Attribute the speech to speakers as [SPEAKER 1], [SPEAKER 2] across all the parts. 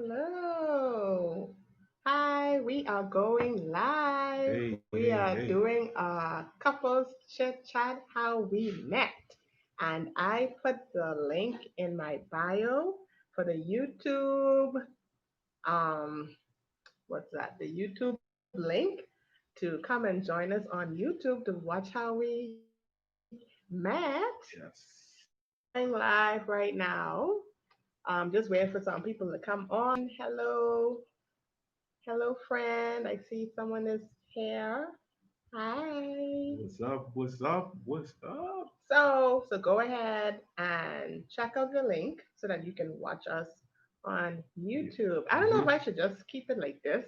[SPEAKER 1] Hello. Hi, we are going live.
[SPEAKER 2] Hey,
[SPEAKER 1] We
[SPEAKER 2] hey,
[SPEAKER 1] are
[SPEAKER 2] hey.
[SPEAKER 1] doing a couples chit chat how we met. And I put the link in my bio for the YouTube um what's that? The YouTube link to come and join us on YouTube to watch how we met. So
[SPEAKER 2] Yes.
[SPEAKER 1] we're going live right now. Just waiting for some people to come on. Hello, hello, friend. I see someone is here. Hi.
[SPEAKER 2] What's up? What's up? What's up?
[SPEAKER 1] So go ahead and check out the link so that you can watch us on
[SPEAKER 2] Yeah.
[SPEAKER 1] YouTube. I don't know if
[SPEAKER 2] Mm-hmm.
[SPEAKER 1] I should just keep it like this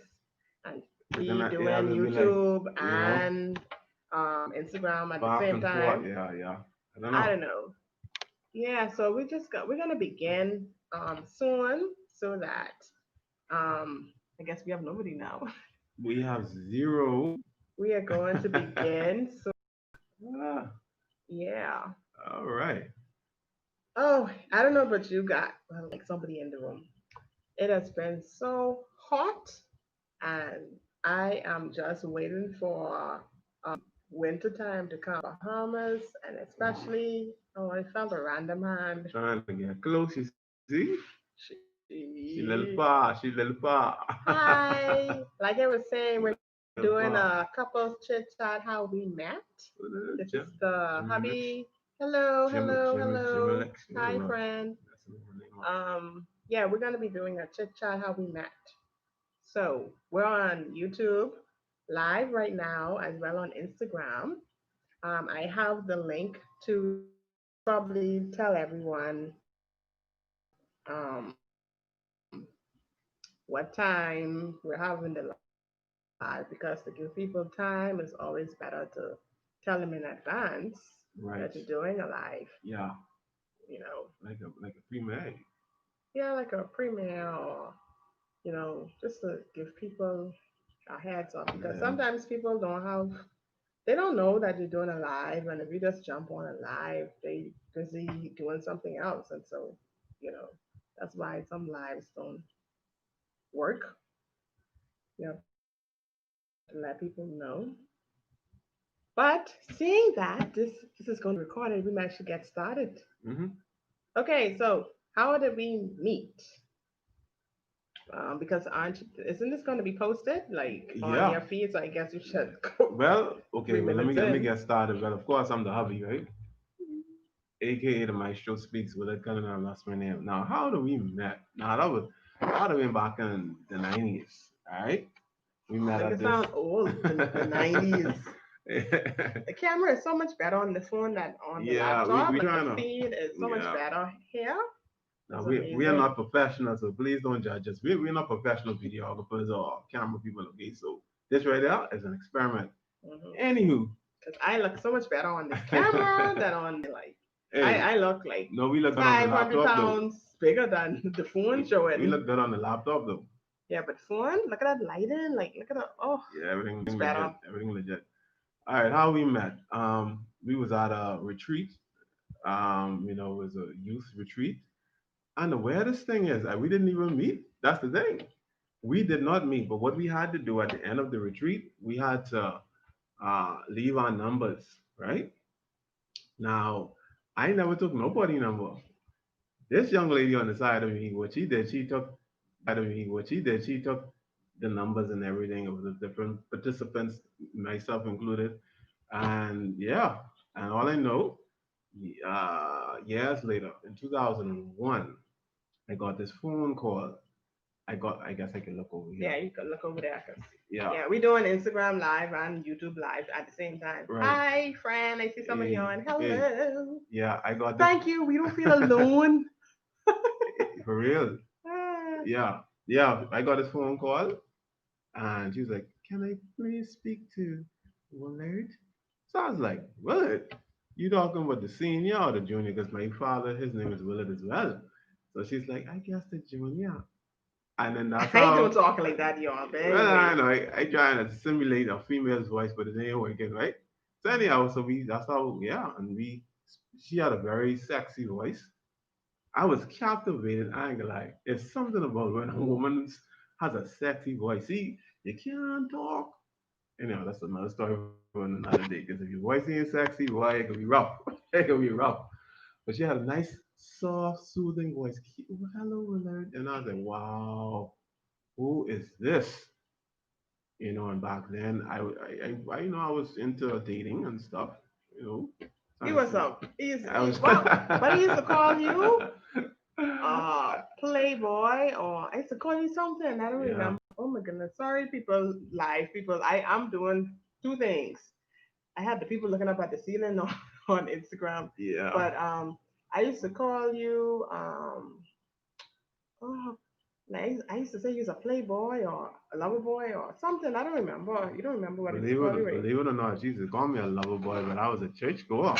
[SPEAKER 1] and
[SPEAKER 2] We're
[SPEAKER 1] be
[SPEAKER 2] gonna, yeah,
[SPEAKER 1] doing
[SPEAKER 2] we'll be like,
[SPEAKER 1] YouTube
[SPEAKER 2] you know,
[SPEAKER 1] and Instagram at the
[SPEAKER 2] back
[SPEAKER 1] same
[SPEAKER 2] and forth.
[SPEAKER 1] time.
[SPEAKER 2] Yeah, yeah. I don't
[SPEAKER 1] I
[SPEAKER 2] know.
[SPEAKER 1] don't know. Yeah, so we're gonna begin soon so that I guess we have nobody now.
[SPEAKER 2] We have zero.
[SPEAKER 1] We are going to begin. So
[SPEAKER 2] Ah,
[SPEAKER 1] yeah.
[SPEAKER 2] all right.
[SPEAKER 1] Oh, I don't know about you got well, like somebody in the room. It has been so hot, and I am just waiting for winter time to come. Bahamas, and especially oh, I felt a random hand.
[SPEAKER 2] Trying to get close, you see? She
[SPEAKER 1] She,
[SPEAKER 2] little far. She little far.
[SPEAKER 1] hi, like I was saying, we're
[SPEAKER 2] Little
[SPEAKER 1] doing
[SPEAKER 2] far.
[SPEAKER 1] a couples chit chat how we met. This is
[SPEAKER 2] Jim,
[SPEAKER 1] the
[SPEAKER 2] Jimmy Mix.
[SPEAKER 1] hubby. Hello, hello,
[SPEAKER 2] Jimmy
[SPEAKER 1] hello.
[SPEAKER 2] Lex. You
[SPEAKER 1] Hi,
[SPEAKER 2] know,
[SPEAKER 1] friend.
[SPEAKER 2] that's her name.
[SPEAKER 1] Yeah, we're gonna be doing a chit chat how we met. So we're on YouTube live right now as well on Instagram. I have the link to probably tell everyone what time we're having the live because to give people time is always better to tell them in advance that you're
[SPEAKER 2] Right.
[SPEAKER 1] doing a live.
[SPEAKER 2] Yeah.
[SPEAKER 1] You know,
[SPEAKER 2] Like a female.
[SPEAKER 1] yeah, like a premiere or just to give people a heads up because
[SPEAKER 2] Yeah.
[SPEAKER 1] sometimes people don't have they don't know that you're doing a live, and if you just jump on a live, they busy doing something else, and so you know that's why some lives don't work. You have to let people know. But seeing that this is going to be recorded, we might should get started.
[SPEAKER 2] Mm-hmm.
[SPEAKER 1] Okay, so how did we meet? Because aren't isn't this going to be posted like on
[SPEAKER 2] Yeah.
[SPEAKER 1] your feed? So I guess you should go
[SPEAKER 2] Well,
[SPEAKER 1] three
[SPEAKER 2] okay. Well, let me
[SPEAKER 1] minutes
[SPEAKER 2] let me
[SPEAKER 1] in.
[SPEAKER 2] get started. Well, of course, I'm the hubby, right? AKA the Maestro speaks with a colonel. That's my name. Now, how do we met? Now that was back in the 90s. All right, we met
[SPEAKER 1] Like
[SPEAKER 2] at
[SPEAKER 1] it
[SPEAKER 2] this.
[SPEAKER 1] sounds old. The 90s. The camera is so much better on the phone than on the
[SPEAKER 2] Yeah, we
[SPEAKER 1] laptop. Like the
[SPEAKER 2] trying to.
[SPEAKER 1] feed is so much
[SPEAKER 2] Yeah.
[SPEAKER 1] better here.
[SPEAKER 2] Now
[SPEAKER 1] It's
[SPEAKER 2] we are
[SPEAKER 1] amazing.
[SPEAKER 2] not professionals, so please don't judge us. We're not professional videographers or camera people. Okay, so this right there is an experiment. Anywho,
[SPEAKER 1] Because I look so much better on this camera than on the like.
[SPEAKER 2] hey,
[SPEAKER 1] I look like
[SPEAKER 2] no, we look good on the
[SPEAKER 1] 500
[SPEAKER 2] laptop though.
[SPEAKER 1] pounds bigger than the phone
[SPEAKER 2] We
[SPEAKER 1] showing.
[SPEAKER 2] look good on the laptop though.
[SPEAKER 1] Yeah, but phone, look at that lighting. Like, look at the, oh,
[SPEAKER 2] Yeah, everything
[SPEAKER 1] much
[SPEAKER 2] legit.
[SPEAKER 1] better.
[SPEAKER 2] Everything legit. All right, how we met? We was at a retreat. It was a youth retreat. And the weirdest thing is, we didn't even meet. That's the thing. We did not meet. But what we had to do at the end of the retreat, we had to leave our numbers. Right now, I never took nobody number. This young lady on the side of me, she took the numbers and everything of the different participants, myself included. And yeah, and all I know, years later, in 2001, I got this phone call. I guess I can look over here.
[SPEAKER 1] Yeah, you can look over there. Cause,
[SPEAKER 2] Yeah,
[SPEAKER 1] yeah, we doing Instagram live and YouTube live at the same time.
[SPEAKER 2] right.
[SPEAKER 1] Hi, friend. I see somebody
[SPEAKER 2] Hey,
[SPEAKER 1] on.
[SPEAKER 2] hey,
[SPEAKER 1] Hello.
[SPEAKER 2] yeah, I got this.
[SPEAKER 1] Thank you. We don't feel alone.
[SPEAKER 2] For real.
[SPEAKER 1] Ah,
[SPEAKER 2] Yeah, yeah, I got this phone call and she was like, "Can I please speak to Willard?" So I was like, "Willard? You talking about the senior or the junior? Because my father, his name is Willard as well." So she's like, "I guess the junior." And then that's
[SPEAKER 1] I ain't don't
[SPEAKER 2] how.
[SPEAKER 1] talk like that, y'all. But
[SPEAKER 2] Well, I
[SPEAKER 1] anyway,
[SPEAKER 2] know I trying to simulate a female's voice, but it ain't working, right? So anyhow, so we that's how, yeah, and we she had a very sexy voice. I was captivated. I ain't gonna lie. It's something about when a woman has a sexy voice. See, you can't talk. That's another story for another day. Because if your voice ain't sexy, boy, it could be rough. It could be rough. But she had a nice, soft, soothing voice. Hello, Willard. And I was like, wow, who is this? And back then, I was into dating and stuff. You know,
[SPEAKER 1] You
[SPEAKER 2] trying to
[SPEAKER 1] was
[SPEAKER 2] see.
[SPEAKER 1] a he's
[SPEAKER 2] I was.
[SPEAKER 1] well, but he used to call you Playboy, or I used to call you something. I don't
[SPEAKER 2] Yeah,
[SPEAKER 1] remember. Oh my goodness. Sorry, people, live people. I'm doing two things. I had the people looking up at the ceiling on Instagram,
[SPEAKER 2] yeah.
[SPEAKER 1] but I used to call you oh, like, I used to say you was a playboy or a lover boy or something. I don't remember. You don't remember what I used to call you, right?
[SPEAKER 2] Believe it or not, Jesus called me a lover boy, but I was a church goer.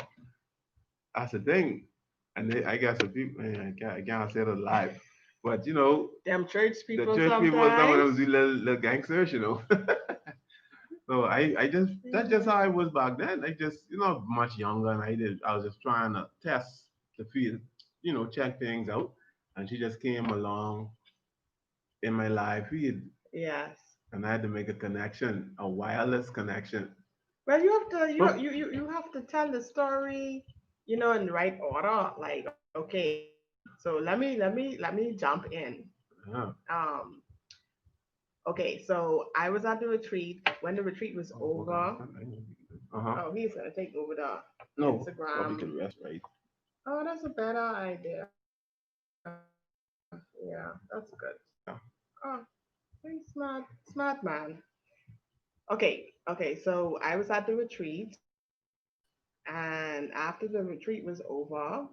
[SPEAKER 2] That's the thing. And I guess the people, man, I can't say it live, but
[SPEAKER 1] Them church
[SPEAKER 2] the
[SPEAKER 1] people
[SPEAKER 2] church people, some of
[SPEAKER 1] sometimes.
[SPEAKER 2] them do little gangsters. So I just that's just how I
[SPEAKER 1] Yeah.
[SPEAKER 2] was back then. I just much younger, and I was just trying to test the feel, check things out, and she just came along in my life feed,
[SPEAKER 1] Yes.
[SPEAKER 2] and I had to make a connection, a wireless connection.
[SPEAKER 1] Well, you have to
[SPEAKER 2] Boop.
[SPEAKER 1] you have to tell the story, in the right order. Like, okay, so let me jump in.
[SPEAKER 2] Yeah.
[SPEAKER 1] Um, okay, so I was at the retreat. When the retreat was
[SPEAKER 2] Oh, hold on.
[SPEAKER 1] over,
[SPEAKER 2] Uh-huh.
[SPEAKER 1] oh, he's gonna take over the
[SPEAKER 2] No, probably
[SPEAKER 1] Instagram.
[SPEAKER 2] could rest, right?
[SPEAKER 1] Oh, that's a better idea. Yeah, that's good. Oh, very smart man. Okay, so I was at the retreat, and after the retreat was over,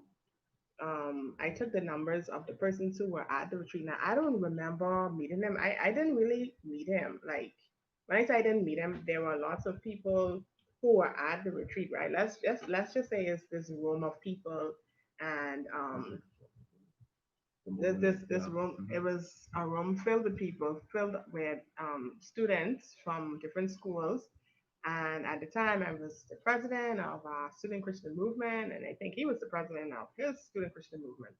[SPEAKER 1] I took the numbers of the persons who were at the retreat. Now I don't remember meeting him. I didn't really meet him. Like, when I say I didn't meet him, there were lots of people who were at the retreat, right? Let's just say it's this room of people, and
[SPEAKER 2] The
[SPEAKER 1] this
[SPEAKER 2] movement,
[SPEAKER 1] this
[SPEAKER 2] yeah.
[SPEAKER 1] this room,
[SPEAKER 2] Hmm.
[SPEAKER 1] it was a room filled with people, filled with students from different schools. And at the time, I was the president of our student Christian movement, and I think he was the president of his student Christian movement.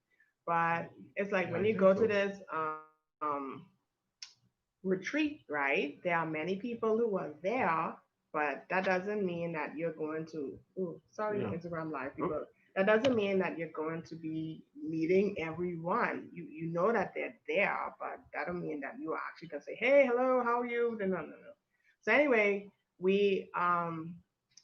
[SPEAKER 1] But it's like
[SPEAKER 2] Yeah,
[SPEAKER 1] when
[SPEAKER 2] I
[SPEAKER 1] you
[SPEAKER 2] think
[SPEAKER 1] go to
[SPEAKER 2] so.
[SPEAKER 1] this retreat, right? There are many people who are there, but that doesn't mean that you're going to. Oh, sorry,
[SPEAKER 2] Yeah.
[SPEAKER 1] Instagram live
[SPEAKER 2] Oh,
[SPEAKER 1] people. That doesn't mean that you're going to be meeting everyone. You know that they're there, but that don't mean that you are actually gonna say, "Hey, hello, how are you?" No, no, no, no. So anyway, we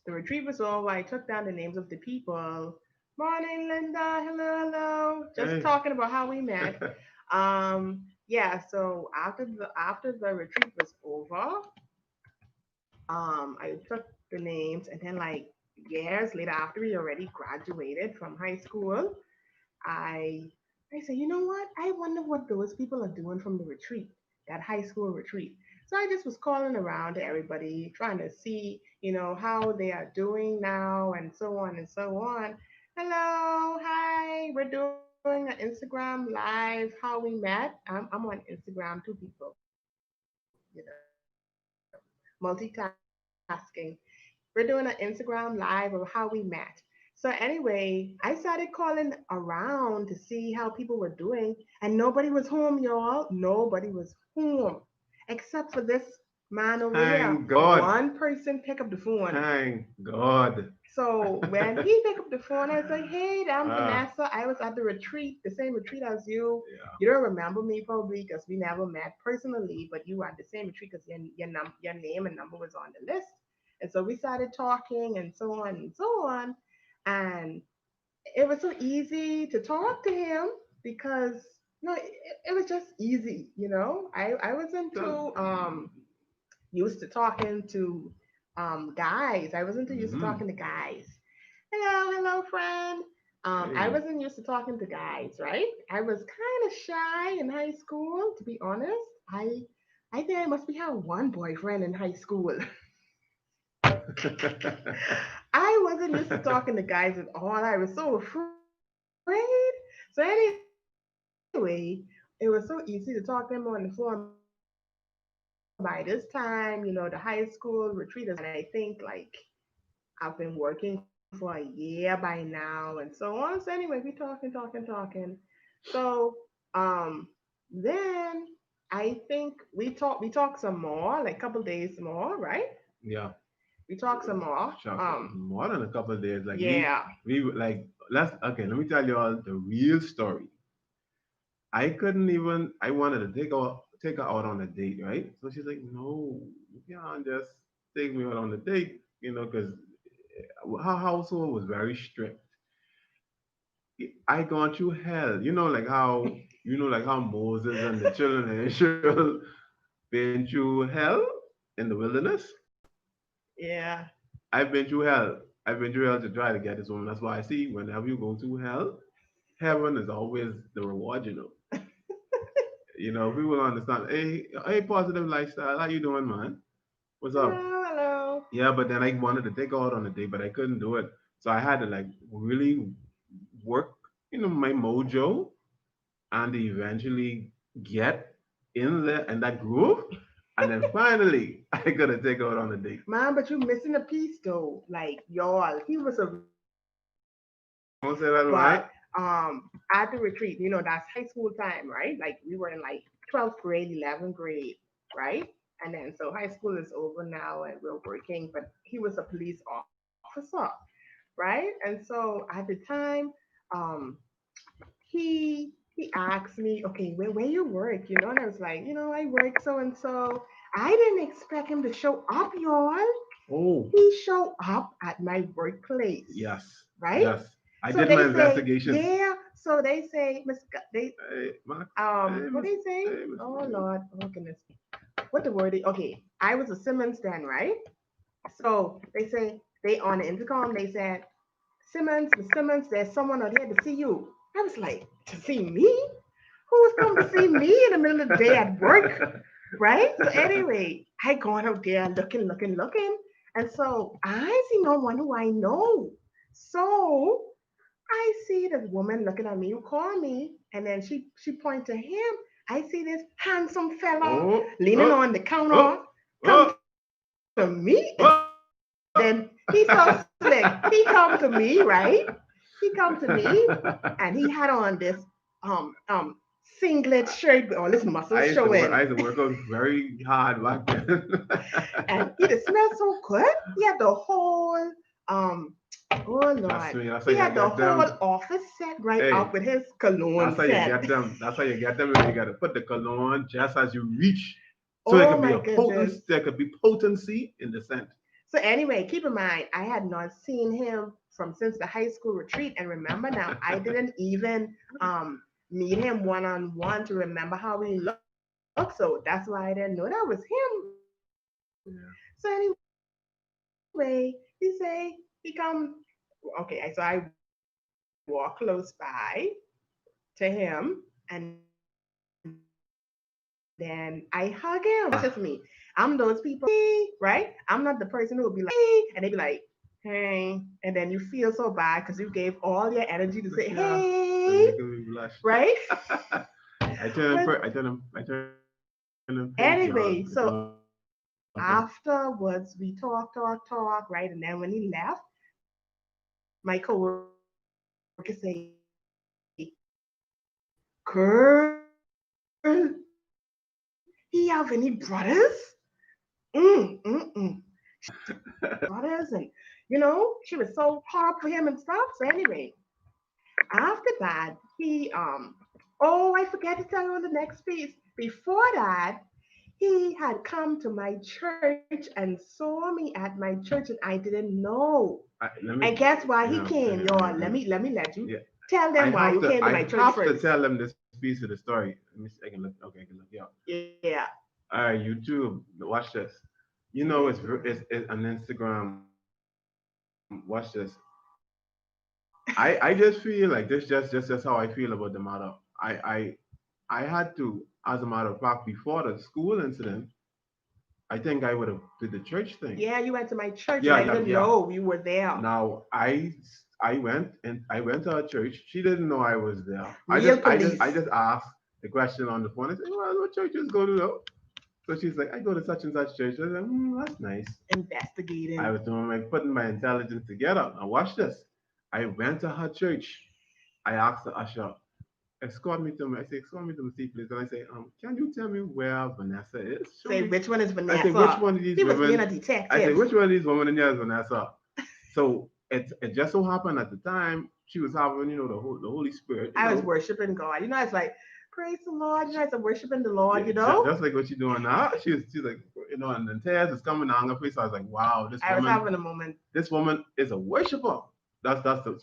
[SPEAKER 1] the retreat was over. I took down the names of the people. Morning, Linda. Hello, hello. Just
[SPEAKER 2] hey.
[SPEAKER 1] talking about how we met. Yeah, so after the retreat was over, I took the names, and then, like, years later, after we already graduated from high school, I I said, you know what? I wonder what those people are doing from the retreat, that high school retreat. So I just was calling around to everybody, trying to see, how they are doing now, and so on and so on. Hello, hi. We're doing an Instagram live, how we met. I'm on Instagram, two people, multitasking. We're doing an Instagram live of how we met. So anyway, I started calling around to see how people were doing, and nobody was home, y'all. Nobody was home, except for this man over here.
[SPEAKER 2] Thank
[SPEAKER 1] One
[SPEAKER 2] God.
[SPEAKER 1] person picked up the phone.
[SPEAKER 2] Thank God.
[SPEAKER 1] So when he picked up the phone, I was like, "Hey, I'm
[SPEAKER 2] Ah,
[SPEAKER 1] Vanessa. I was at the retreat, the same retreat as you.
[SPEAKER 2] yeah.
[SPEAKER 1] You don't remember me probably because we never met personally, but you were at the same retreat because your name and number was on the list." And so we started talking, and so on and so on. And it was so easy to talk to him because it was just easy. I wasn't
[SPEAKER 2] So,
[SPEAKER 1] too used to talking to guys. I wasn't too used to
[SPEAKER 2] mm,
[SPEAKER 1] talking to guys. Hello, hello, friend. I
[SPEAKER 2] hey.
[SPEAKER 1] wasn't used to talking to guys, right? I was kind of shy in high school, to be honest. I think I must be had one boyfriend in high school. I wasn't used to talking to guys at all. I was so afraid. So anyway, it was so easy to talk to him on the phone. By this time, the high school retreat is over, and I think, like, I've been working for a year by now, and so on. So anyway, we talking, talking, talking. So then I think we talk some more, like couple days more, right?
[SPEAKER 2] Yeah,
[SPEAKER 1] We talk some more.
[SPEAKER 2] sure. More than a couple of days. Like
[SPEAKER 1] Yeah.
[SPEAKER 2] like let's okay. Let me tell you all the real story. I couldn't even. I wanted to take her out on a date, right? So she's like, "No, you can't just take me out on a date, because her household was very strict. I gone through hell, like how Moses and the children of Israel been through hell in the wilderness.
[SPEAKER 1] Yeah.
[SPEAKER 2] I've been through hell. I've been through hell to try to get this woman. That's why I see whenever you go through hell, heaven is always the reward. People don't understand. Hey, positive lifestyle. How you doing, man? What's up?
[SPEAKER 1] Hello, hello.
[SPEAKER 2] Yeah, but then I wanted to take her out on a date, but I couldn't do it. So I had to like really work, my mojo, and eventually get in that groove, and then finally I gotta take her out on a date.
[SPEAKER 1] Man, but you missing a piece though. Like y'all, he was a real nice guy,
[SPEAKER 2] Don't say that,
[SPEAKER 1] but
[SPEAKER 2] right?
[SPEAKER 1] at the retreat, that's high school time, right? Like we were in like 12th grade, 11th grade, right? And then so high school is over now and we're working, but he was a police officer, right? And so at the time, um, he asked me, okay, where you work, and I was like, I work so and so. I didn't expect him to show up, y'all.
[SPEAKER 2] Oh,
[SPEAKER 1] He showed up at my workplace,
[SPEAKER 2] yes,
[SPEAKER 1] right?
[SPEAKER 2] yes. I
[SPEAKER 1] So
[SPEAKER 2] did my
[SPEAKER 1] they say,
[SPEAKER 2] investigations.
[SPEAKER 1] yeah. So they say, they
[SPEAKER 2] Hey, Max. Hey,
[SPEAKER 1] what
[SPEAKER 2] Miss.
[SPEAKER 1] they say?
[SPEAKER 2] Hey, Miss.
[SPEAKER 1] Oh Lord, oh goodness, what the word is? Okay, I was a Simmons then, right? So they say they on the intercom. They said, Simmons, Miss Simmons, there's someone out here to see you. I was like, to see me? Who's come to see me in the middle of the day at work? Right? So anyway, I gone out there looking, looking, looking. And so I see no one who I know. So I see this woman looking at me who called me, and then she pointed to him. I see this handsome fella
[SPEAKER 2] Oh,
[SPEAKER 1] leaning
[SPEAKER 2] oh,
[SPEAKER 1] on the counter,
[SPEAKER 2] oh,
[SPEAKER 1] come
[SPEAKER 2] oh,
[SPEAKER 1] to me, and then
[SPEAKER 2] oh.
[SPEAKER 1] he's so slick. He come to me, right? He come to me, and he had on this singlet shirt with all his muscles showing.
[SPEAKER 2] I used to work out very hard back then.
[SPEAKER 1] And he just smelled so good. He had the whole oh
[SPEAKER 2] That's
[SPEAKER 1] Lord.
[SPEAKER 2] me. That's how
[SPEAKER 1] He
[SPEAKER 2] you
[SPEAKER 1] had the
[SPEAKER 2] get
[SPEAKER 1] whole
[SPEAKER 2] them.
[SPEAKER 1] office set right
[SPEAKER 2] Hey,
[SPEAKER 1] up with his cologne
[SPEAKER 2] that's how you
[SPEAKER 1] set.
[SPEAKER 2] get them. That's how you get them. And you got to put the cologne just as you reach, so it
[SPEAKER 1] Oh
[SPEAKER 2] could be
[SPEAKER 1] my
[SPEAKER 2] a potent.
[SPEAKER 1] goodness.
[SPEAKER 2] There could be potency in the scent.
[SPEAKER 1] So anyway, keep in mind, I had not seen him from since the high school retreat. And remember now, I didn't even meet him one on one to remember how he looked. So that's why I didn't know that was him, right? So
[SPEAKER 2] Yeah.
[SPEAKER 1] anyway, he say he come. Okay, so I walk close by to him, and then I hug him. And then I hug him. Now that's just me. I'm those people who be like, hey, right? I'm not the person who would be like, hey, and they be like, hey, and then you feel so bad because you gave all your energy to say,
[SPEAKER 2] Yeah. You're
[SPEAKER 1] hey,
[SPEAKER 2] making me blush.
[SPEAKER 1] right? But
[SPEAKER 2] I turn him pink, y'all. It's all good.
[SPEAKER 1] anyway, so afterwards we talk, right? And then when he left, my coworker say, girl, he have any brothers? Mm, mm, mm. She was so caught up for him and stuff. So anyway, after that, he oh, I forget to tell you on the next piece. Before that, he had come to my church and saw me at my church and I didn't know. And
[SPEAKER 2] Let
[SPEAKER 1] guess
[SPEAKER 2] me,
[SPEAKER 1] why he came, y'all?
[SPEAKER 2] yeah,
[SPEAKER 1] Let me let you
[SPEAKER 2] yeah.
[SPEAKER 1] tell them why you came to my
[SPEAKER 2] I
[SPEAKER 1] church
[SPEAKER 2] have to
[SPEAKER 1] first.
[SPEAKER 2] tell them this piece of the story. Let me see, I can look. Okay, I can look. Yeah.
[SPEAKER 1] Yeah.
[SPEAKER 2] All right, YouTube. Watch this. It's on Instagram. Watch this. I just feel like this. Just how I feel about the matter. I had to, as a matter of fact, before the school incident, I think I would have did the church thing.
[SPEAKER 1] Yeah, you went to my church and
[SPEAKER 2] Yeah,
[SPEAKER 1] I
[SPEAKER 2] yeah,
[SPEAKER 1] didn't
[SPEAKER 2] yeah.
[SPEAKER 1] know you were there.
[SPEAKER 2] Now I went to her church. She didn't know I was there.
[SPEAKER 1] Real
[SPEAKER 2] I
[SPEAKER 1] police
[SPEAKER 2] just asked the question on the phone. I said, "Well, what church is going to know?" So she's like, "I go to such and such church." I said, "That's nice." I
[SPEAKER 1] investigating.
[SPEAKER 2] was doing my putting my intelligence together. Now watch this. I went to her church. I asked the usher, escort me to my, I say, escort me to my seat, please. And I say, can you tell me where Vanessa is? Show
[SPEAKER 1] Say,
[SPEAKER 2] me.
[SPEAKER 1] which one is
[SPEAKER 2] I say, which
[SPEAKER 1] Vanessa?
[SPEAKER 2] one of these
[SPEAKER 1] He was being
[SPEAKER 2] women?
[SPEAKER 1] a
[SPEAKER 2] I say,
[SPEAKER 1] detective.
[SPEAKER 2] which one of these women in here is Vanessa? So it just so happened at the time she was having, the Holy Spirit,
[SPEAKER 1] I was worshiping God. It's like, praise the Lord. It's like worshiping the Lord,
[SPEAKER 2] yeah,
[SPEAKER 1] you know?
[SPEAKER 2] just like what she's doing now. She's like, and then tears is coming down her face. I was like, wow,
[SPEAKER 1] I was having a moment.
[SPEAKER 2] this woman is a worshiper. So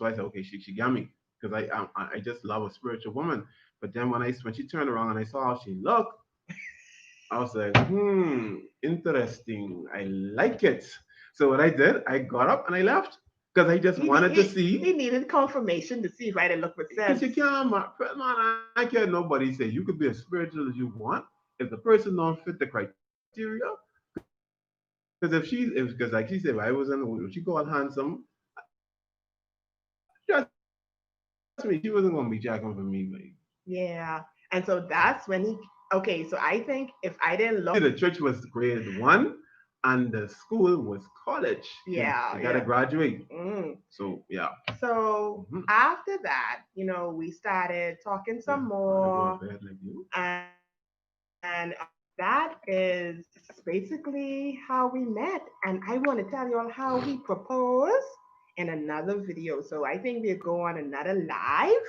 [SPEAKER 2] I said, okay, she got me because I just love a spiritual woman. But then when she turned around and I saw how she looked, I was like, interesting. I like it. So what I did, I got up and I left because I just wanted to
[SPEAKER 1] He
[SPEAKER 2] see.
[SPEAKER 1] needed confirmation to see if I didn't look with
[SPEAKER 2] Because
[SPEAKER 1] sense.
[SPEAKER 2] you can't, man, I can't nobody say you could be as spiritual as you want. If the person don't fit the criteria, because because like she said, if I was in, if she called handsome, trust me, she wasn't gonna be jacking for me, like.
[SPEAKER 1] Yeah. And so that's when okay, so I think if I didn't
[SPEAKER 2] See,
[SPEAKER 1] look,
[SPEAKER 2] the church was grade 1, and the school was college.
[SPEAKER 1] yeah,
[SPEAKER 2] You gotta
[SPEAKER 1] yeah.
[SPEAKER 2] graduate.
[SPEAKER 1] Mm.
[SPEAKER 2] So yeah.
[SPEAKER 1] So
[SPEAKER 2] Mm-hmm.
[SPEAKER 1] after that, we started talking
[SPEAKER 2] Yeah,
[SPEAKER 1] some
[SPEAKER 2] I go to
[SPEAKER 1] more,
[SPEAKER 2] bed like you.
[SPEAKER 1] and that is basically how we met. And I want to tell you all how he proposed in another video. So I think we'll go on another live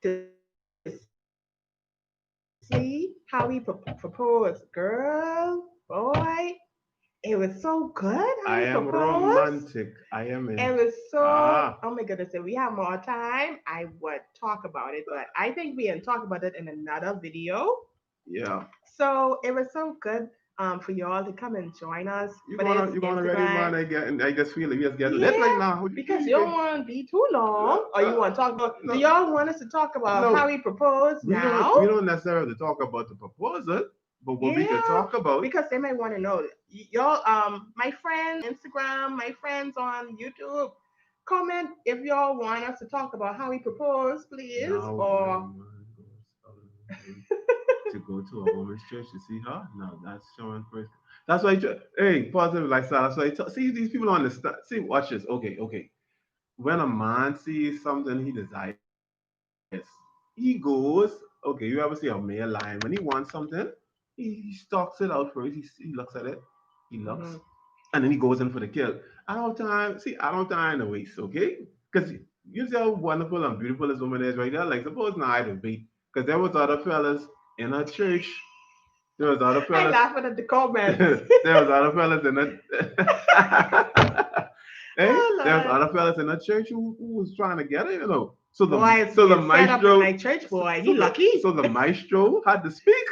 [SPEAKER 1] to see how he proposed. Girl, boy, it was so good how he proposed.
[SPEAKER 2] I am
[SPEAKER 1] It
[SPEAKER 2] romantic.
[SPEAKER 1] was
[SPEAKER 2] I am
[SPEAKER 1] so,
[SPEAKER 2] in.
[SPEAKER 1] oh my goodness, if
[SPEAKER 2] Ah,
[SPEAKER 1] we have more time, I would talk about it, but I think we can talk about it in another video.
[SPEAKER 2] yeah.
[SPEAKER 1] So it was so good for y'all to come and join us for this
[SPEAKER 2] You gonna ready,
[SPEAKER 1] Instagram.
[SPEAKER 2] man? I just feel like we just getting lit
[SPEAKER 1] Yeah,
[SPEAKER 2] right now.
[SPEAKER 1] because you don't want to be too long, or you want to talk about. Do
[SPEAKER 2] No,
[SPEAKER 1] y'all want us to talk about how
[SPEAKER 2] no,
[SPEAKER 1] he proposed now?
[SPEAKER 2] we don't necessarily talk about the proposal, but what we could
[SPEAKER 1] Yeah,
[SPEAKER 2] talk about.
[SPEAKER 1] because they might want to know. Y'all, my friends on Instagram, my friends on YouTube, comment if y'all want us to talk about how he proposed, please.
[SPEAKER 2] Now, when
[SPEAKER 1] Or
[SPEAKER 2] man goes alone to go to a woman's church to see her, no, that's showing first. That's why, hey, positive lifestyle. That's why, see, these people don't understand. See, watch this. Okay, okay. When a man sees something he desires, he goes, okay, you ever see a male lion? When he wants something, he stalks it out first. He looks at it, he looks,
[SPEAKER 1] mhm.
[SPEAKER 2] and then he goes in for the kill. I don't time to waste, okay? Because you see how wonderful and beautiful this woman is right there. Like, suppose now I debate, because there was other fellas in her church. There was other
[SPEAKER 1] I
[SPEAKER 2] fellas.
[SPEAKER 1] laughing at the comments.
[SPEAKER 2] There was other fellas in the. Hey,
[SPEAKER 1] Oh
[SPEAKER 2] there was
[SPEAKER 1] Lord.
[SPEAKER 2] other fellas in the church who was trying to get it. So
[SPEAKER 1] Boy is
[SPEAKER 2] the
[SPEAKER 1] being set up in
[SPEAKER 2] maestro
[SPEAKER 1] my church, boy. He lucky.
[SPEAKER 2] the maestro had to speak.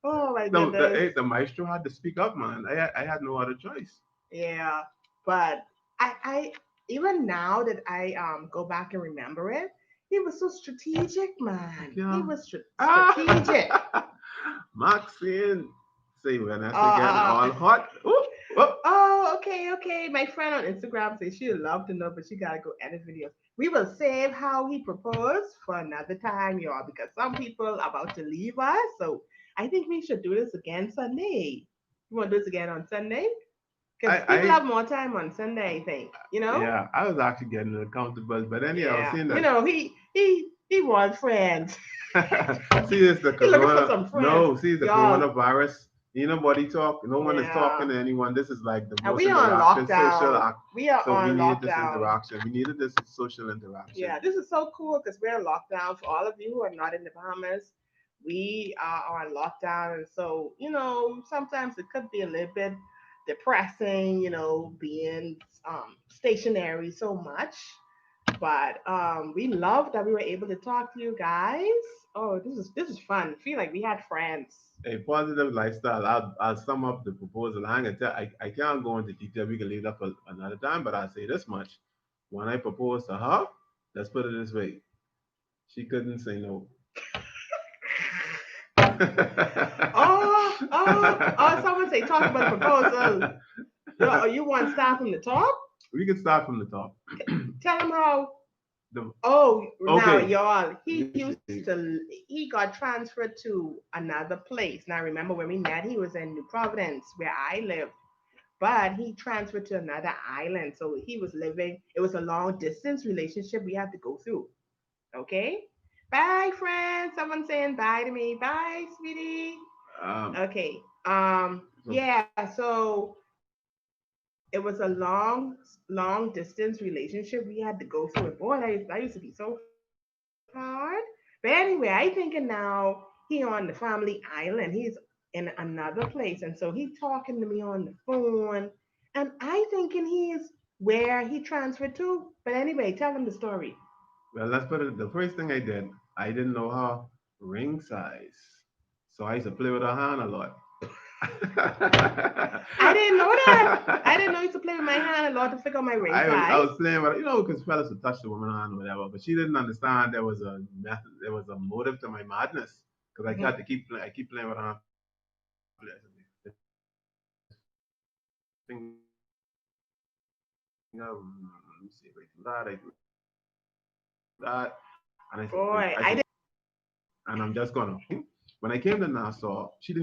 [SPEAKER 1] Oh my goodness.
[SPEAKER 2] The maestro had to speak up, man. I had no other choice.
[SPEAKER 1] Yeah. But I even now that I go back and remember it, he was so strategic, man. He
[SPEAKER 2] Yeah.
[SPEAKER 1] was strategic.
[SPEAKER 2] Ah, Maxine. See, when I say getting
[SPEAKER 1] Uh,
[SPEAKER 2] all hot. Ooh, oh.
[SPEAKER 1] oh, okay, okay. My friend on Instagram says she'd love to know, but she gotta go edit videos. We will save how he proposed for another time, y'all, because some people are about to leave us. So I think we should do this again Sunday. You want to do this again on Sunday? Because people
[SPEAKER 2] I
[SPEAKER 1] have more time on Sunday, I think. You know?
[SPEAKER 2] Yeah, I was actually getting uncomfortable, but anyhow, I was
[SPEAKER 1] Yeah.
[SPEAKER 2] saying
[SPEAKER 1] You
[SPEAKER 2] that.
[SPEAKER 1] know, he wants friends.
[SPEAKER 2] See, it's the
[SPEAKER 1] He's looking for
[SPEAKER 2] corona.
[SPEAKER 1] some friends,
[SPEAKER 2] No, see, it's the
[SPEAKER 1] y'all.
[SPEAKER 2] coronavirus. Nobody talk. No one is talking
[SPEAKER 1] Yeah.
[SPEAKER 2] to anyone. This is like the
[SPEAKER 1] And
[SPEAKER 2] most
[SPEAKER 1] we on
[SPEAKER 2] interaction, social
[SPEAKER 1] lockdown.
[SPEAKER 2] act.
[SPEAKER 1] We are
[SPEAKER 2] So we
[SPEAKER 1] on
[SPEAKER 2] needed this
[SPEAKER 1] lockdown.
[SPEAKER 2] interaction. We needed this social interaction.
[SPEAKER 1] Yeah, this is so cool because we're in lockdown. For all of you who are not in the Bahamas, we are on lockdown. And so, sometimes it could be a little bit depressing, being stationary so much. But we love that we were able to talk to you guys. Oh, this is fun. I feel like we had friends.
[SPEAKER 2] A positive lifestyle. I'll sum up the proposal. I can't go into detail. We can leave that for another time, but I'll say this much. When I proposed to her, let's put it this way, she couldn't say no.
[SPEAKER 1] Oh, someone say talk about the proposal. You want to start from the top?
[SPEAKER 2] We can start from the top.
[SPEAKER 1] Tell them how.
[SPEAKER 2] The,
[SPEAKER 1] Oh, now
[SPEAKER 2] okay,
[SPEAKER 1] y'all,
[SPEAKER 2] you see.
[SPEAKER 1] he got transferred to another place. Now remember when we met, he was in New Providence where I lived, but he transferred to another island. So he was living. It was a long distance relationship we had to go through. Okay, Bye, friends. Someone saying bye to me. Bye, sweetie.
[SPEAKER 2] Um,
[SPEAKER 1] Okay.
[SPEAKER 2] so
[SPEAKER 1] Yeah. So it was a long distance relationship we had to go through. And boy, that used to be so hard. But anyway, I thinking now he on the family island. He's in another place, and so he talking to me on the phone, and I thinking he's where he transferred to. But anyway, tell him the story.
[SPEAKER 2] well, let's put it. The first thing I did, I didn't know her ring size, so I used to play with her hand a lot.
[SPEAKER 1] I didn't know that. I didn't know you used to play with my hand a lot to figure out my ring
[SPEAKER 2] I
[SPEAKER 1] size.
[SPEAKER 2] was playing with, because fellas would touch the woman hand or whatever, but she didn't understand there was a method, there was a motive to my madness, because I had to I keep playing with her hand. The finger, let me see, if I do that, I do that, and
[SPEAKER 1] Boy, I didn't.
[SPEAKER 2] and I'm just gonna. When I came to Nassau, she didn't even know I was here.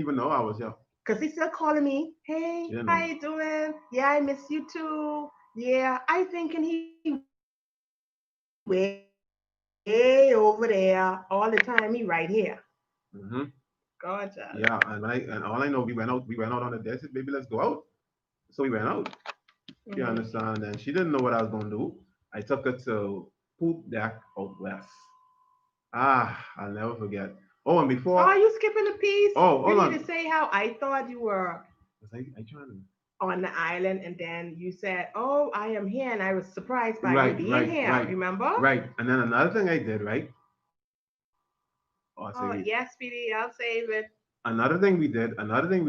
[SPEAKER 1] Cause he's still calling me.
[SPEAKER 2] She
[SPEAKER 1] Hey,
[SPEAKER 2] didn't
[SPEAKER 1] how
[SPEAKER 2] know.
[SPEAKER 1] you doing? Yeah, I miss you too. Yeah, I thinking he way over there all the time. He right here.
[SPEAKER 2] Hmm.
[SPEAKER 1] Gorgeous.
[SPEAKER 2] Yeah, and all I know, we went out on a date. Said, baby, let's go out. So we went out. You
[SPEAKER 1] Hmm.
[SPEAKER 2] understand? And she didn't know what I was gonna do. I took her to Poop Deck out west. Ah, I'll never forget. Oh, and
[SPEAKER 1] Oh,
[SPEAKER 2] before,
[SPEAKER 1] you skipping a piece?
[SPEAKER 2] oh,
[SPEAKER 1] You
[SPEAKER 2] hold
[SPEAKER 1] need
[SPEAKER 2] on.
[SPEAKER 1] to say how I thought you were
[SPEAKER 2] I trying to?
[SPEAKER 1] on the island, and then you said, "Oh, I am here," and I was surprised by you
[SPEAKER 2] Right,
[SPEAKER 1] being
[SPEAKER 2] right,
[SPEAKER 1] here.
[SPEAKER 2] right,
[SPEAKER 1] Remember?
[SPEAKER 2] right. And then another thing I did, right? Oh, I say
[SPEAKER 1] Oh, yes, Speedy. I'll save it.
[SPEAKER 2] another thing we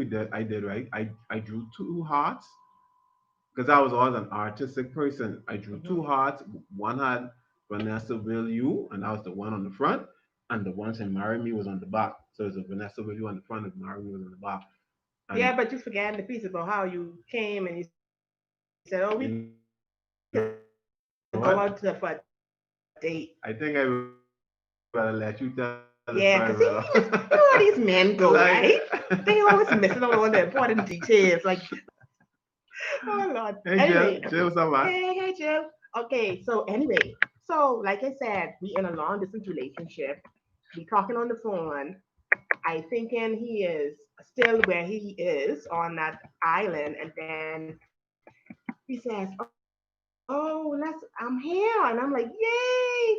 [SPEAKER 2] did, I did, right? I drew two hearts because I was always an artistic person. I drew
[SPEAKER 1] Hmm.
[SPEAKER 2] two hearts. One had Vanessa Will You, and that was the one on the front, and the one saying "Marry Me" was on the back. So it's a Vanessa Will You on the front, and "Marry Me" was on the back. And
[SPEAKER 1] Yeah, but you forgot the piece about how you came and you said, "Oh, we could go out to for a
[SPEAKER 2] you know
[SPEAKER 1] date."
[SPEAKER 2] what? I think I better let you tell the story, brother.
[SPEAKER 1] Yeah, because you know how these men go,
[SPEAKER 2] Like,
[SPEAKER 1] right? They always missing out all the important details. Like, oh Lord.
[SPEAKER 2] hey,
[SPEAKER 1] Anyway,
[SPEAKER 2] Jill, Jill, what's up, man?
[SPEAKER 1] hey, Jill. Okay, so anyway, so like I said, we in a long distance relationship. We talking on the phone. I thinking he is still where he is on that island, and then he says, "Oh, I'm here," and I'm like, "Yay!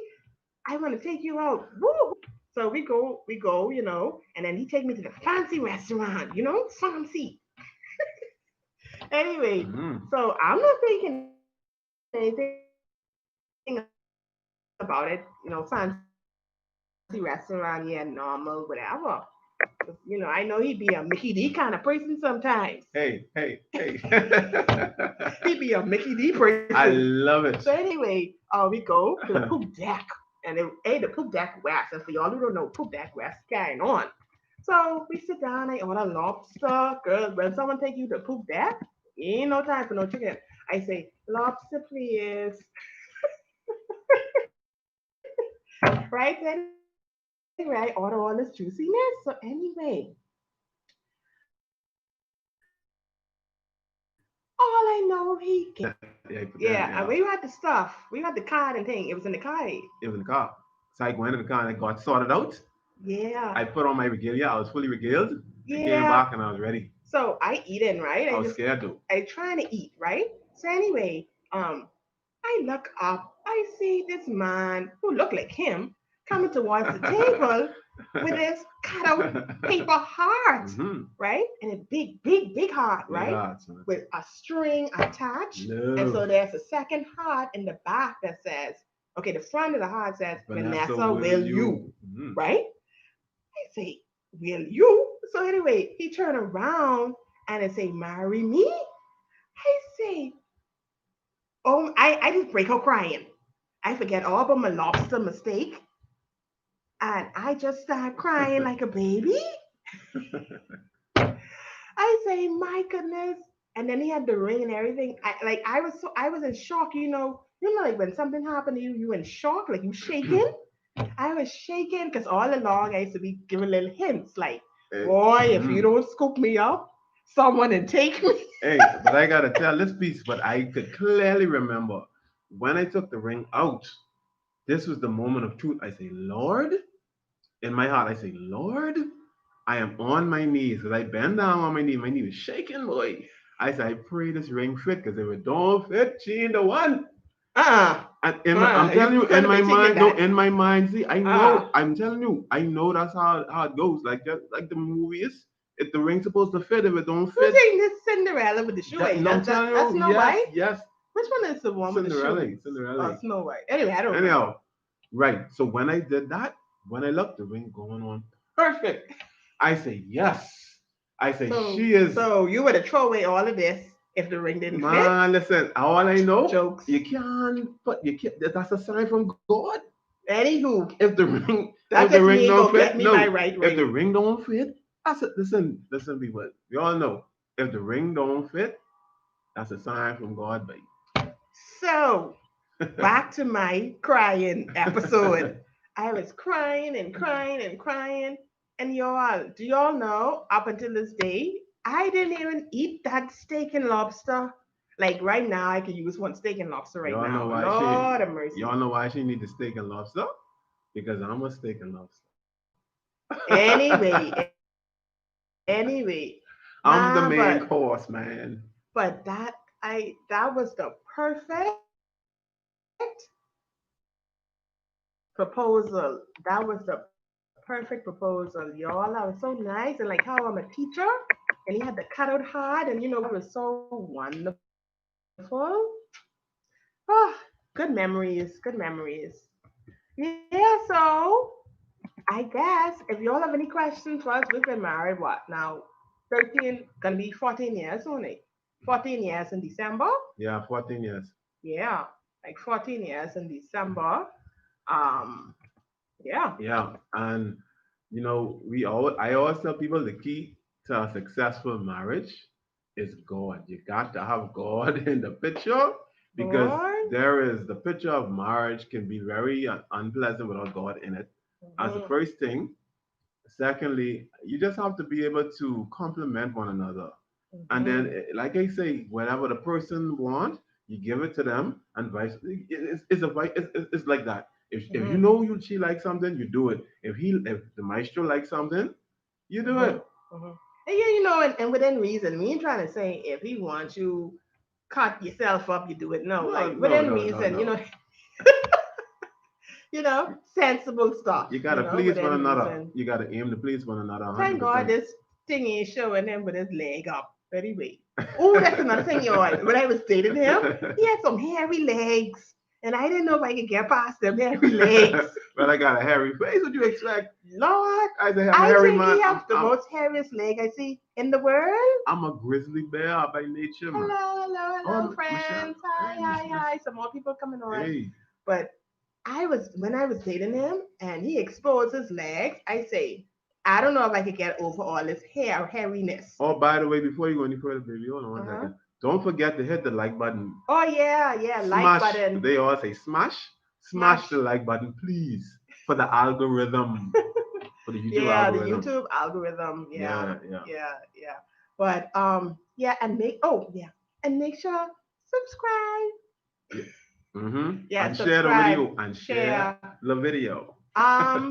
[SPEAKER 1] I want to take you out. Woo!" So we go, and then he take me to the fancy restaurant, fancy. Anyway,
[SPEAKER 2] Mm-hmm.
[SPEAKER 1] so I'm not thinking anything about it, fancy restaurant, yeah, normal, whatever. 'Cause, I know he'd be a Mickey D kind of person sometimes.
[SPEAKER 2] Hey, hey, hey.
[SPEAKER 1] He'd be a Mickey D person.
[SPEAKER 2] I love
[SPEAKER 1] So
[SPEAKER 2] it.
[SPEAKER 1] anyway, we go to the poop deck, and the poop deck west. And for y'all who don't know, poop deck west carrying on. So we sit down, I order lobster. Girl, when someone take you to poop deck, ain't no time for no chicken. I say, lobster, please. Right? So anyway, I order all this juiciness. So anyway, all I know he get.
[SPEAKER 2] Yeah, I put that.
[SPEAKER 1] Yeah, and
[SPEAKER 2] Yeah,
[SPEAKER 1] we had the stuff. We had the card and thing. It was in the card.
[SPEAKER 2] it was in the car. So I went in the car and I got sorted out.
[SPEAKER 1] Yeah.
[SPEAKER 2] I put on my regalia. I was fully regaled. I came
[SPEAKER 1] Yeah.
[SPEAKER 2] back and I was ready.
[SPEAKER 1] So I eating, right?
[SPEAKER 2] I was scared though.
[SPEAKER 1] I trying to eat, right? So anyway, I look up, I see this man who looked like him coming towards the table with his cutout paper heart,
[SPEAKER 2] Mm-hmm.
[SPEAKER 1] right? And a big, big, big heart,
[SPEAKER 2] Big
[SPEAKER 1] right?
[SPEAKER 2] hearts, man.
[SPEAKER 1] With a string attached. And
[SPEAKER 2] Love.
[SPEAKER 1] so there's a second heart in the back that says, okay, the front of the heart says,
[SPEAKER 2] Vanessa,
[SPEAKER 1] Vanessa,
[SPEAKER 2] will
[SPEAKER 1] will
[SPEAKER 2] you?
[SPEAKER 1] you?
[SPEAKER 2] Mm-hmm.
[SPEAKER 1] Right? I say, will you? So anyway, he turned around and I say, marry me? I say, oh, I just break out crying. I forget all about my lobster mistake. And I just start crying like a baby. I say, my goodness. And then he had the ring and everything. I was in shock, like when something happened to you, you in shock, like you shaking. I was shaking because all along I used to be giving little hints like, boy, if you
[SPEAKER 2] Mm-hmm.
[SPEAKER 1] don't scoop me up, someone and take me.
[SPEAKER 2] Hey, but I gotta tell this piece, but I could clearly remember when I took the ring out. This was the moment of truth. I say, Lord. in my heart, I say, Lord, I am on my knees because I bend down on my knee. My knee was shaking, boy. I say, I pray this ring fit because if it don't fit, she ain't the one.
[SPEAKER 1] Uh-uh.
[SPEAKER 2] And I'm telling you,
[SPEAKER 1] You
[SPEAKER 2] in
[SPEAKER 1] couldn't
[SPEAKER 2] my
[SPEAKER 1] be thinking
[SPEAKER 2] mind, no,
[SPEAKER 1] that.
[SPEAKER 2] in my mind, see, I
[SPEAKER 1] Uh-uh.
[SPEAKER 2] know, I'm telling you, I know that's how it goes. Like just like the movies, if the ring's supposed to fit, if it don't
[SPEAKER 1] Who's
[SPEAKER 2] fit,
[SPEAKER 1] saying this Cinderella with the shoe?
[SPEAKER 2] that,
[SPEAKER 1] Ain't
[SPEAKER 2] no, I'm telling
[SPEAKER 1] that's
[SPEAKER 2] you,
[SPEAKER 1] Snow
[SPEAKER 2] yes,
[SPEAKER 1] White?
[SPEAKER 2] yes,
[SPEAKER 1] Which one is the one with the
[SPEAKER 2] Cinderella,
[SPEAKER 1] shoes? Oh,
[SPEAKER 2] Cinderella.
[SPEAKER 1] Snow White. Anyway, I don't remember.
[SPEAKER 2] Anyhow, right. So when I did that, when I looked, the ring going on perfect. I say yes. I say
[SPEAKER 1] So
[SPEAKER 2] she is.
[SPEAKER 1] so you would have throw away all of this if the ring didn't fit?
[SPEAKER 2] Man, listen. All I know,
[SPEAKER 1] Jokes.
[SPEAKER 2] you can't. But you can't. That's a sign from God.
[SPEAKER 1] Anywho,
[SPEAKER 2] If the ring, if
[SPEAKER 1] that
[SPEAKER 2] the
[SPEAKER 1] just
[SPEAKER 2] ring
[SPEAKER 1] mean
[SPEAKER 2] don't
[SPEAKER 1] go
[SPEAKER 2] fit,
[SPEAKER 1] get me my
[SPEAKER 2] no.
[SPEAKER 1] right
[SPEAKER 2] If the
[SPEAKER 1] ring.
[SPEAKER 2] ring don't fit, that's it. Listen, listen, people. We all know. If the ring don't fit, that's a sign from God,
[SPEAKER 1] So
[SPEAKER 2] baby.
[SPEAKER 1] back to my crying episode. I was crying and crying and crying. And y'all, do y'all know up until this day, I didn't even eat that steak and lobster. Like right now, I could use one steak and lobster right
[SPEAKER 2] Y'all know
[SPEAKER 1] now.
[SPEAKER 2] why she
[SPEAKER 1] Lord of mercy.
[SPEAKER 2] y'all know why she need the steak and lobster? Because I'm a steak and
[SPEAKER 1] Anyway,
[SPEAKER 2] lobster.
[SPEAKER 1] anyway,
[SPEAKER 2] I'm the
[SPEAKER 1] nah,
[SPEAKER 2] main course, man.
[SPEAKER 1] but that was the perfect proposal. That was the perfect proposal, y'all. I was so nice and like how I'm a teacher and he had to cut out hard and God was so wonderful. Ah, good memories, good memories. Yeah, so I guess if y'all have any questions for us, we've been married what now? 13, gonna be 14 years only. 14 years in December.
[SPEAKER 2] Yeah, 14 years.
[SPEAKER 1] Yeah, like 14 years in December. Um, yeah.
[SPEAKER 2] Yeah, and I always tell people the key to a successful marriage is God. You got to have God in the picture because
[SPEAKER 1] Lord.
[SPEAKER 2] the picture of marriage can be very unpleasant without God in it. As the
[SPEAKER 1] Mm-hmm.
[SPEAKER 2] first thing. Secondly, you just have to be able to complement one another. And then,
[SPEAKER 1] Mm-hmm.
[SPEAKER 2] like I say, whenever the person wants, you give it to them, and vice. It's like that. If you
[SPEAKER 1] Mm-hmm.
[SPEAKER 2] know she likes something, you do it. If the maestro likes something, you do
[SPEAKER 1] Mm-hmm.
[SPEAKER 2] it.
[SPEAKER 1] Mm-hmm. And yeah, and within reason, we ain't trying to say if he wants you cut yourself up, you do it. No,
[SPEAKER 2] No,
[SPEAKER 1] like
[SPEAKER 2] no,
[SPEAKER 1] within
[SPEAKER 2] no, no,
[SPEAKER 1] reason,
[SPEAKER 2] no.
[SPEAKER 1] sensible stuff,
[SPEAKER 2] You gotta please one
[SPEAKER 1] within
[SPEAKER 2] another.
[SPEAKER 1] reason.
[SPEAKER 2] You gotta aim to please one another, hundred
[SPEAKER 1] Thank God
[SPEAKER 2] percent.
[SPEAKER 1] this thing ain't showing him with his leg up. Anyway. Oh, that's another thing, y'all. When I was dating him, he had some hairy legs. And I didn't know if I could get past them hairy legs.
[SPEAKER 2] But I got a hairy face. What you expect?
[SPEAKER 1] Lord,
[SPEAKER 2] I say I'm a
[SPEAKER 1] I
[SPEAKER 2] hairy
[SPEAKER 1] think
[SPEAKER 2] man.
[SPEAKER 1] he has the most hairiest leg I see in the world.
[SPEAKER 2] I'm a grizzly bear by nature, man.
[SPEAKER 1] Hello, hello, hello,
[SPEAKER 2] Michelle.
[SPEAKER 1] friends. Hi,
[SPEAKER 2] Hey,
[SPEAKER 1] hi, hi. Some more people coming on.
[SPEAKER 2] Hey.
[SPEAKER 1] But when I was dating him and he exposed his legs, I say, I don't know if I could get over all this hairiness.
[SPEAKER 2] Oh, by the way, before you go any further, baby, hold on one
[SPEAKER 1] Uh-huh.
[SPEAKER 2] second. Don't forget to hit the like button.
[SPEAKER 1] Oh yeah, yeah, like
[SPEAKER 2] Smash.
[SPEAKER 1] button.
[SPEAKER 2] They all say smash. Smash the
[SPEAKER 1] Smash.
[SPEAKER 2] like button, please, for the algorithm, for the YouTube
[SPEAKER 1] Yeah, the
[SPEAKER 2] algorithm.
[SPEAKER 1] YouTube algorithm. Yeah,
[SPEAKER 2] Yeah, yeah.
[SPEAKER 1] yeah, yeah. But yeah, and make sure subscribe.
[SPEAKER 2] Yeah. Mm-hmm.
[SPEAKER 1] Yeah,
[SPEAKER 2] And share the
[SPEAKER 1] subscribe,
[SPEAKER 2] video and share
[SPEAKER 1] share.
[SPEAKER 2] the video.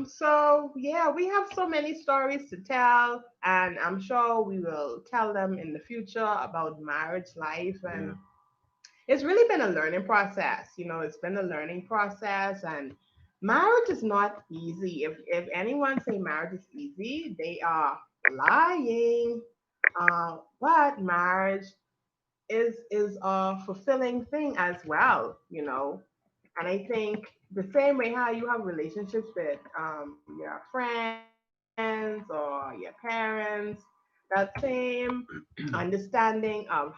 [SPEAKER 1] So yeah, we have so many stories to tell, and I'm sure we will tell them in the future about marriage life.
[SPEAKER 2] Yeah.
[SPEAKER 1] And it's really been a learning process. It's been a learning process, and marriage is not easy. If anyone say marriage is easy, they are lying. But marriage is a fulfilling thing as well. And I think the same way how you have relationships with your friends or your parents, that same understanding of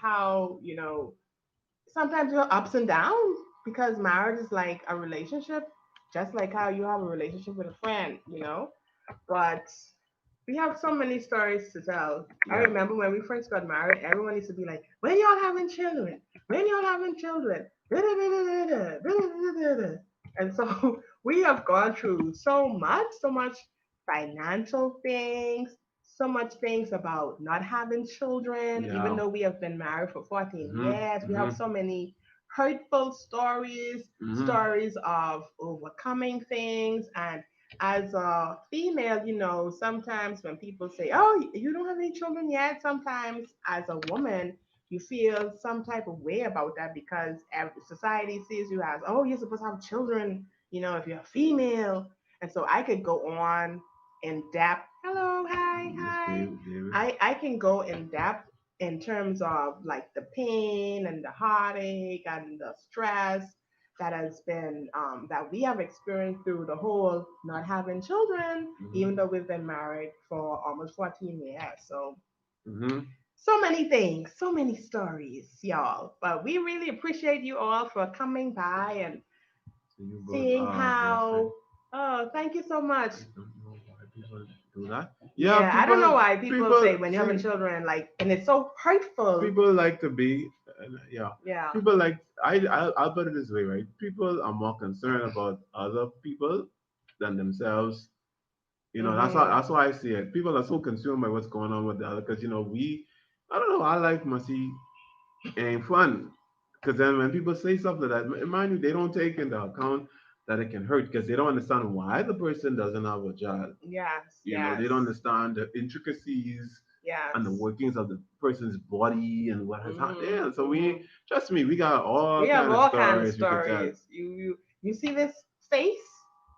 [SPEAKER 1] sometimes you're ups and downs because marriage is like a relationship, just like how you have a relationship with a friend. But we have so many stories to tell. I
[SPEAKER 2] Yeah.
[SPEAKER 1] remember when we first got married, everyone used to be like, when y'all having children? When y'all having children? And so we have gone through so much financial things, so much things about not having children, even
[SPEAKER 2] Yeah.
[SPEAKER 1] though we have been married for 14
[SPEAKER 2] Mm-hmm.
[SPEAKER 1] years. We have
[SPEAKER 2] Mm-hmm.
[SPEAKER 1] so many hurtful stories,
[SPEAKER 2] Mm-hmm.
[SPEAKER 1] stories of overcoming things. And as a female, sometimes when people say, "Oh, you don't have any children yet," sometimes as a woman, you feel some type of way about that because society sees you as, "Oh, you're supposed to have children," if you're a female. And so I could go on in depth. Hello, hi,
[SPEAKER 2] Miss
[SPEAKER 1] hi.
[SPEAKER 2] David.
[SPEAKER 1] I can go in depth in terms of like the pain and the heartache and the stress that has been that we have experienced through the whole not having children, even
[SPEAKER 2] Hmm.
[SPEAKER 1] though we've been married for almost 14 years. So
[SPEAKER 2] Hmm.
[SPEAKER 1] so many things, so many stories, y'all. But we really appreciate you all for coming by and
[SPEAKER 2] So you both
[SPEAKER 1] seeing
[SPEAKER 2] are a blessing.
[SPEAKER 1] how. Oh, thank you so much.
[SPEAKER 2] I don't know why people do that. Yeah,
[SPEAKER 1] Yeah, I don't know why people say
[SPEAKER 2] people
[SPEAKER 1] when you're having
[SPEAKER 2] see,
[SPEAKER 1] children, like, and it's so hurtful.
[SPEAKER 2] people like to be, yeah.
[SPEAKER 1] Yeah.
[SPEAKER 2] People like I'll put it this way, right? People are more concerned about other people than themselves.
[SPEAKER 1] Mhm.
[SPEAKER 2] That's why I see it. People are so consumed by what's going on with the other, because I don't know, our life must be ain't fun. Because then when people say stuff like that, mind you, they don't take into account that it can hurt because they don't understand why the person doesn't have a child.
[SPEAKER 1] Yes.
[SPEAKER 2] They
[SPEAKER 1] Yes.
[SPEAKER 2] don't understand the intricacies and the
[SPEAKER 1] Yes.
[SPEAKER 2] workings of the person's body and what has happened.
[SPEAKER 1] Mhm.
[SPEAKER 2] Yeah, so we
[SPEAKER 1] Mhm.
[SPEAKER 2] trust me, we got all
[SPEAKER 1] We have
[SPEAKER 2] kind of
[SPEAKER 1] all kind of
[SPEAKER 2] stories we could tell.
[SPEAKER 1] stories. You see this face?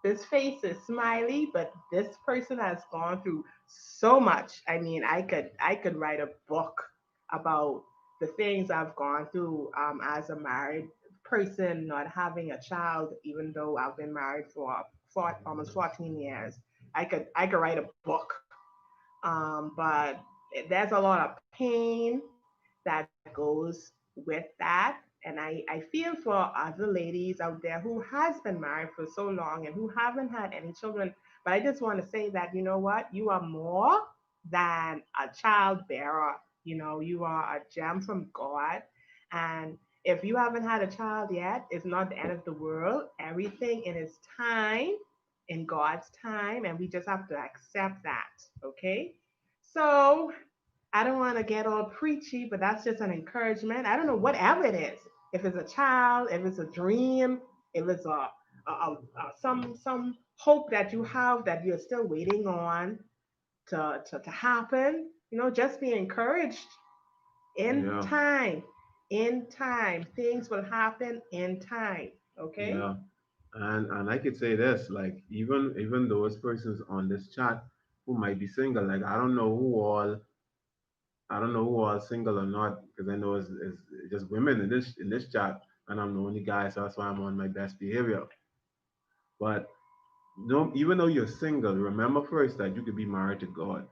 [SPEAKER 1] This face is smiley, but this person has gone through so much. I mean, I could write a book about the things I've gone through as a married person, not having a child, even though I've been married for almost 14 years. I could write a book, but there's a lot of pain that goes with that. And I feel for other ladies out there who has been married for so long and who haven't had any children. But I just want to say that, you know what? You are more than a child bearer. You are a gem from God. And if you haven't had a child yet, it's not the end of the world. Everything in its time, in God's time, and we just have to accept that. Okay? So I don't want to get all preachy, but that's just an encouragement. I don't know, whatever it is. If it's a child, if it's a dream, if it's some hope that you have that you're still waiting on to happen, just be encouraged. In
[SPEAKER 2] Yeah,
[SPEAKER 1] time, in time, things will happen in time. Okay.
[SPEAKER 2] yeah. And I could say this, like even those persons on this chat who might be single, like I don't know who all single or not, because I know it's just women in this chat, and I'm the only guy, so that's why I'm on my best behavior. But no, even though you're single, remember first that you could be married to God.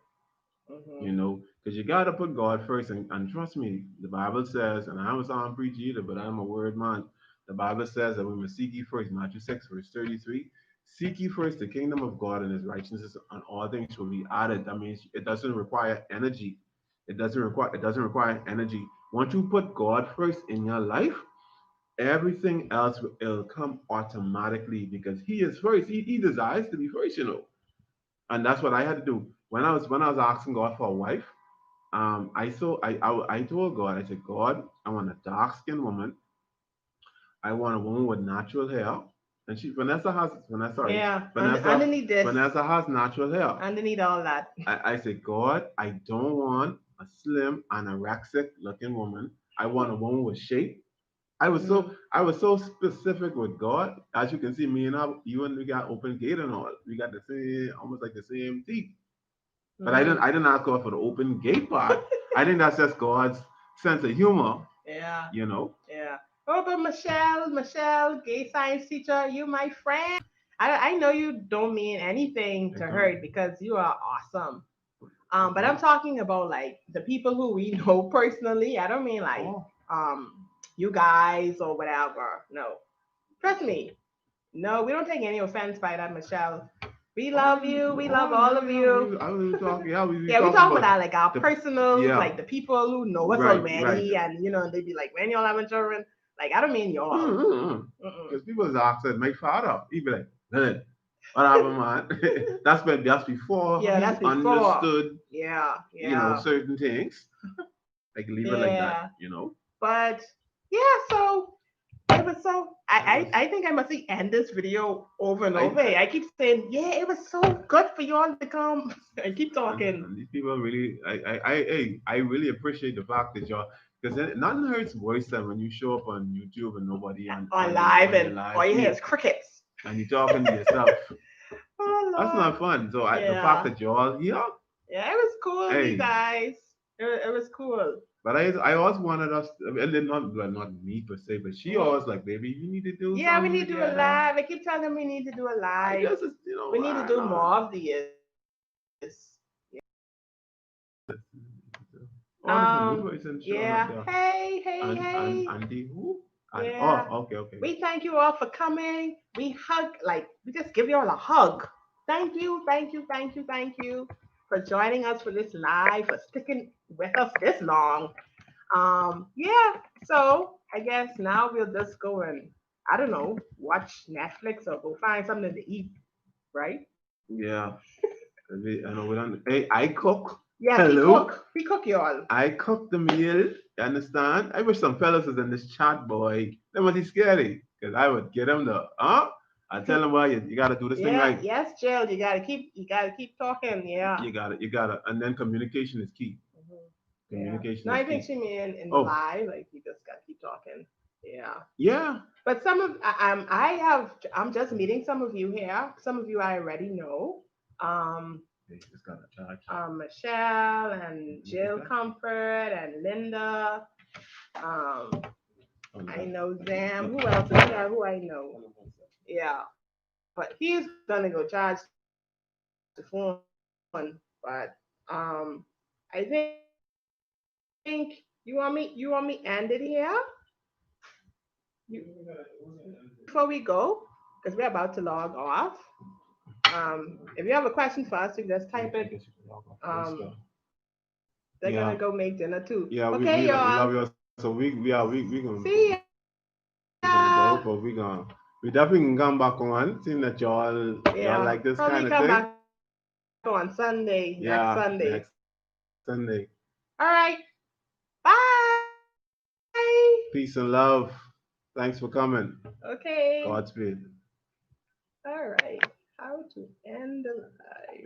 [SPEAKER 1] Hmm.
[SPEAKER 2] Because you gotta put God first, and trust me, the Bible says, and I don't sound preachy either, but I'm a word man. The Bible says that we must seek ye first, Matthew 6, verse 33. Seek ye first the kingdom of God and his righteousness, and all things will be added. That means it doesn't require energy. It doesn't require energy. Once you put God first in your life, everything else will come automatically because he is first. He desires to be first. And that's what I had to do. When I was asking God for a wife, I told God, I said, God, I want a dark skinned woman. I want a woman with natural hair. And
[SPEAKER 1] Yeah. Underneath this,
[SPEAKER 2] Vanessa has natural hair.
[SPEAKER 1] underneath all that.
[SPEAKER 2] I said, God, I don't want a slim anorexic looking woman. I want a woman with shape.
[SPEAKER 1] Hmm.
[SPEAKER 2] I was so specific with God. As you can see, me and I, even we got open gate and all. We got the same, almost like the same teeth. But
[SPEAKER 1] Hmm.
[SPEAKER 2] I didn't ask God for the open gate part. I think that's just God's sense of humor,
[SPEAKER 1] Yeah.
[SPEAKER 2] you know.
[SPEAKER 1] Yeah. Oh, but Michelle, gay science teacher, you my friend. I know you don't mean anything
[SPEAKER 2] I
[SPEAKER 1] to
[SPEAKER 2] don't.
[SPEAKER 1] hurt because you are awesome. But I'm
[SPEAKER 2] Okay.
[SPEAKER 1] talking about like the people who we know personally. I don't mean like
[SPEAKER 2] Oh.
[SPEAKER 1] um you guys or whatever. No. Trust me. No, we don't take any offense by that, Michelle. We love you. We love
[SPEAKER 2] Oh
[SPEAKER 1] all
[SPEAKER 2] yeah,
[SPEAKER 1] of
[SPEAKER 2] yeah.
[SPEAKER 1] you.
[SPEAKER 2] I was even talking. Yeah, we
[SPEAKER 1] Yeah, we
[SPEAKER 2] talking
[SPEAKER 1] talk about
[SPEAKER 2] about
[SPEAKER 1] that like our
[SPEAKER 2] the.
[SPEAKER 1] personals,
[SPEAKER 2] Yeah.
[SPEAKER 1] like the people who know us
[SPEAKER 2] Right. Right.
[SPEAKER 1] already, and they'd be like, "When y'all having children?" Like I don't mean y'all. Mm-mm.
[SPEAKER 2] Because people ask said my father. He'd be like, "Man, what happened, man?" That's before
[SPEAKER 1] Yeah,
[SPEAKER 2] he
[SPEAKER 1] that's before.
[SPEAKER 2] understood,
[SPEAKER 1] Yeah, yeah,
[SPEAKER 2] certain things. Like leave it like that.
[SPEAKER 1] yeah.
[SPEAKER 2] You know.
[SPEAKER 1] But yeah, so It was so.
[SPEAKER 2] It was.
[SPEAKER 1] I think I must end this video over and over.
[SPEAKER 2] I
[SPEAKER 1] I keep saying, yeah, it was so good for y'all to come. I keep talking.
[SPEAKER 2] and these people really, I really appreciate the fact that y'all, because nothing hurts worse than when you show up on YouTube and nobody
[SPEAKER 1] On live
[SPEAKER 2] on your
[SPEAKER 1] and
[SPEAKER 2] live
[SPEAKER 1] all you hear
[SPEAKER 2] feed
[SPEAKER 1] is crickets.
[SPEAKER 2] and you're talking to yourself.
[SPEAKER 1] Oh
[SPEAKER 2] That's
[SPEAKER 1] Lord.
[SPEAKER 2] not fun. So the fact
[SPEAKER 1] Yeah.
[SPEAKER 2] that y'all here,
[SPEAKER 1] Yeah, it was cool, you
[SPEAKER 2] hey,
[SPEAKER 1] guys. It was cool.
[SPEAKER 2] but I always wanted us, not well, not me per se, but she
[SPEAKER 1] Hmm.
[SPEAKER 2] always like, baby, you need to do
[SPEAKER 1] Yeah, we
[SPEAKER 2] something
[SPEAKER 1] need to do a
[SPEAKER 2] together.
[SPEAKER 1] live. I keep telling them we need to do a
[SPEAKER 2] I
[SPEAKER 1] live.
[SPEAKER 2] guess it's,
[SPEAKER 1] We need to
[SPEAKER 2] I
[SPEAKER 1] do
[SPEAKER 2] know.
[SPEAKER 1] more of these.
[SPEAKER 2] Oh, there's a new person showing up
[SPEAKER 1] Yeah.
[SPEAKER 2] there.
[SPEAKER 1] Hey, hey,
[SPEAKER 2] And
[SPEAKER 1] hey.
[SPEAKER 2] Andy who? And
[SPEAKER 1] Yeah.
[SPEAKER 2] oh, okay, okay.
[SPEAKER 1] We thank you all for coming. We hug, like, we just give you all a hug. Thank you, thank you, thank you, thank you for joining us for this live, for sticking with us this long. Yeah, so I guess now we'll just go and, I don't know, watch Netflix or go find something to eat, right?
[SPEAKER 2] Yeah. I know we don't. Hey, I cook.
[SPEAKER 1] Yeah,
[SPEAKER 2] Hello.
[SPEAKER 1] we cook y'all.
[SPEAKER 2] I cook the meal. You understand? I wish some fellas was in this chat, boy. That must be scary. Because I would get them the, huh? I tell them, well, you got to do this thing
[SPEAKER 1] Yeah,
[SPEAKER 2] right.
[SPEAKER 1] yes, Jill, you gotta keep talking, yeah.
[SPEAKER 2] You got to. And then communication is key.
[SPEAKER 1] Mhm. Yeah.
[SPEAKER 2] Communication
[SPEAKER 1] No,
[SPEAKER 2] is
[SPEAKER 1] I think
[SPEAKER 2] key.
[SPEAKER 1] she mean in the
[SPEAKER 2] Oh,
[SPEAKER 1] live, like you just gotta keep talking. Yeah.
[SPEAKER 2] yeah.
[SPEAKER 1] But I'm just meeting some of you here. Some of you I already know. Um,
[SPEAKER 2] Hey, it's got to charge.
[SPEAKER 1] Michelle
[SPEAKER 2] You
[SPEAKER 1] and
[SPEAKER 2] you take
[SPEAKER 1] Jill
[SPEAKER 2] that?
[SPEAKER 1] Comfort and Linda. Um,
[SPEAKER 2] Oh, you
[SPEAKER 1] I
[SPEAKER 2] got it.
[SPEAKER 1] know Zam. Who else is here? Who I know? Yeah, but he's gonna go charge the phone. But I think you want me end it here? Before we go, because we're about to log off. If you have a question for us, you can just
[SPEAKER 2] I
[SPEAKER 1] type it.
[SPEAKER 2] guess you can log off. Let's
[SPEAKER 1] Um,
[SPEAKER 2] go.
[SPEAKER 1] they're
[SPEAKER 2] Yeah.
[SPEAKER 1] gonna go make dinner too.
[SPEAKER 2] Yeah,
[SPEAKER 1] Okay,
[SPEAKER 2] we
[SPEAKER 1] y'all.
[SPEAKER 2] love you. So
[SPEAKER 1] See
[SPEAKER 2] we gonna
[SPEAKER 1] ya.
[SPEAKER 2] go, but we definitely can come back on. Seeing that y'all
[SPEAKER 1] Yeah,
[SPEAKER 2] like this
[SPEAKER 1] probably
[SPEAKER 2] kind of
[SPEAKER 1] come
[SPEAKER 2] thing.
[SPEAKER 1] back on Sunday, next Sunday.
[SPEAKER 2] Yeah, next Sunday.
[SPEAKER 1] All right. Bye.
[SPEAKER 2] Peace and love. Thanks for coming.
[SPEAKER 1] Okay.
[SPEAKER 2] Godspeed.
[SPEAKER 1] All right. How to end the live?